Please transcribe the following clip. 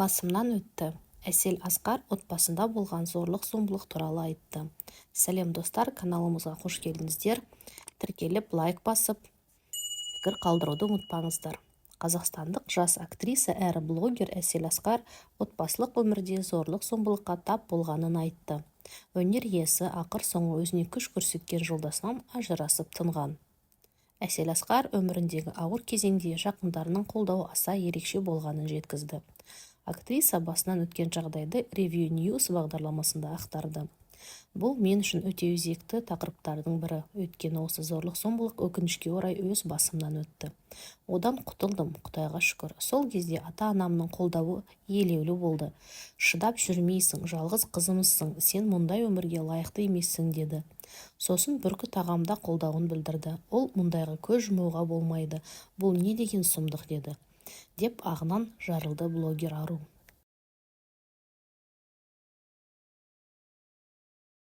Басымнан өтті. Әсел Асқар отбасында болған зорлық-зомбылық туралы айтты. Сәлем достар, каналымызға қош келдіңіздер. Тіркеліп, лайк басып, пікір қалдыруды ұмытпаңыздар. Қазақстандық жас актриса әрі блогер Әсел Асқар отбасылық өмірде зорлық-зомбылыққа тап болғанын айтты. Өнер иесі ақыр соңы өзіне күш көрсеткен жолдасынан ажырасып тынған. Әсел Асқар өміріндегі ауыр кезеңде жақындарының қолдауы аса ерекше болғанын жеткізді. Актриса басынан өткен жағдайды Review News бағдарламасында ақтарды. Бұл мен үшін өте өзекті тақырыптардың бірі, өйткені осы зорлық-зомбылық өкінішке орай өз басымнан өтті. Одан құтылдым, Құдайға шүкір. Сол кезде ата-анамның қолдауы елеулі болды. Шыдап жүрмейсің, жалғыз қызымызсың, сен мұндай өмірге лайықты емессің деді. Сосын Бүркіт ағамда қолдауын білдірді. Ол мұндайға көз жұмуға болмайды. Бұл не деген сұмдық деді. Деп ағынан жарылды блогер ару.